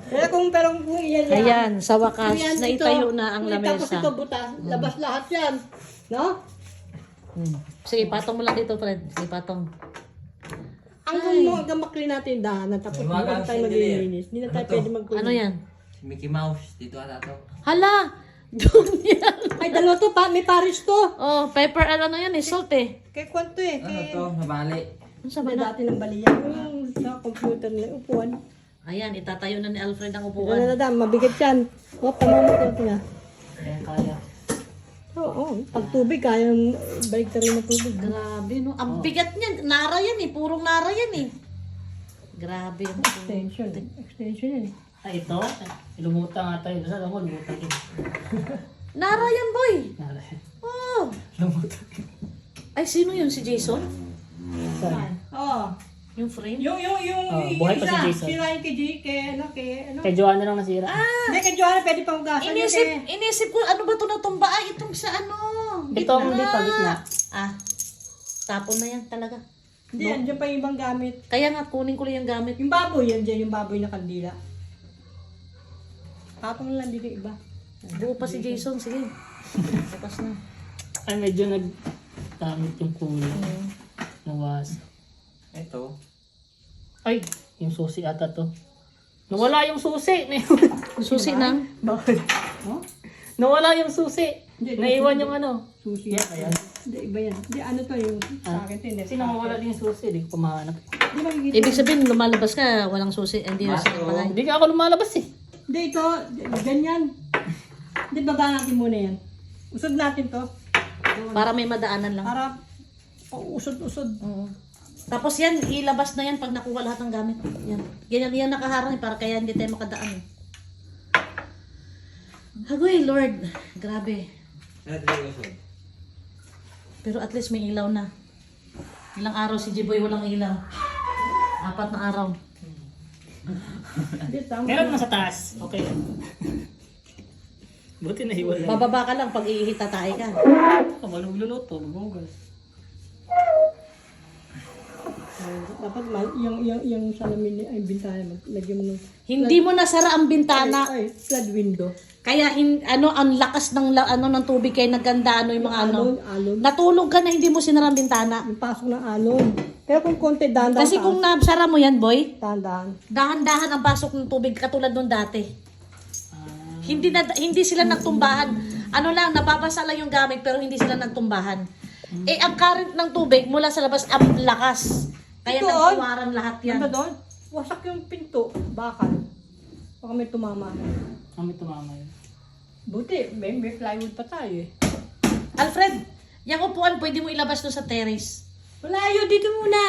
Pero kung yan. Ayan, sa wakas, Yan, naitayo ito. na ang Tapos lamesa. ito butas, labas lahat yan. No? Sige, patong mo lang dito, Fred. Sige, patong. Hanggang makli natin dahanan, tapos hindi na tayo maglilinis. Hindi na tayo pwede magkulinis. Ano yan? Si Mickey Mouse, dito ata to. Hala! Doon yan. Ay, dalawa to, may paris to. Oh, pepper, ano yan eh, salt eh. Kay kwanto eh. Ano to? Nabali. Ano sa May bana? dati ng baliyan. Yung sa computer na upuan. Ayan, itatayo na ni Alfred ang Ano upuan. na mabigat yan. O, pamamot nga. Ayan, kaya. Oo, pag tubig, kayang balik na rin ng tubig. Grabe, no? Ang bigat niyan. Nara yan eh. Purong nara yan eh. Grabe. Extension. Extension yan eh. Ay, ito. Lumuta nga tayo. Saan ako? Lumuta yun. Nara yan, boy. Naray. Oh. Lumuta. Ay, sino yun? Si Jason? Saan? Oo. Yung frame? Yung buhay pa si isa, Jason. sirahin kay ano. Kay Joanna lang nasira. Hindi, kay Joanna pwede pang hugasan yun eh. Inisip ko, ano ba ito natumba? Ay, itong sa ano? Itong dito, gitna. Ah, tapon na yan talaga. Hindi, andyan pa yung ibang gamit. Kaya nga, kunin ko lang yung gamit. Yung baboy, yan dyan, yung baboy na kandila. Tapong lang dito iba. Buo pa si Jason, sige. Bukas na. Ay, medyo nagtamit yung kulay. Nawas. Ito. Ay, yung susi ata to. Nawala yung susi. Susi nang. Bakit? Oh? Nawala yung susi. Hindi, Naiwan yung ano. Susi. Yeah, ayan. Hindi, iba yan. Hindi, ano to yung sa akin to. Hindi, Kasi nawawala din yung susi. Hindi ko pa mahanap. Hindi makikita. Ibig sabihin, lumalabas ka, walang susi, hindi na siya palay. Hindi nga ako lumalabas eh. Hindi, ito, ganyan. Hindi, baba natin muna yan. Usod natin to. Para may madaanan lang. Para usod-usod. Oo. Tapos yan, ilabas na yan pag nakuha lahat ng gamit. Yan. Ganyan yan nakaharang eh, para kaya hindi tayo makadaan eh. Hagoy, Lord. Grabe. Dito usod. Pero at least may ilaw na. Ilang araw si Jiboy walang ilaw. 4 na araw. Hindi, tama. Meron na sa taas. Okay. Buti nahiwalay. Bababa ka lang pag iihitatay ka. Oh, malugluluto. Magugas. Dapat yung salamin niya, ay bintana, lagyan mo ng Hindi mo nasara ang bintana. ay, flood window. Kaya ang lakas ng ng tubig kaya naganda yung mga Alon. Natulog ka na hindi mo sinara ang bintana. Yung pasok ng alon. Pero kung konti, dahan-dahan. Kasi kung nasara mo yan, boy, dahan-dahan. dahan-dahan ang pasok ng tubig katulad nung dati. Hindi sila nagtumbahan. Ano lang, nababasa lang yung gamit pero hindi sila nagtumbahan. Eh ang current ng tubig mula sa labas ang lakas. Kaya Ito, nagtuwaran lahat yan. Ano doon? Wasak yung pinto. Bakal. Baka may tumama. Kami tumama yun. Buti, may plywood pa tayo eh. Alfred, yung upuan pwede mo ilabas doon sa terrace. Wala yun, dito muna.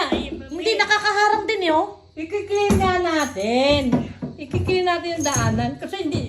Hindi, nakakaharang din yun. Ikiklean nga natin. Ikiklean natin yung daanan. Kasi hindi,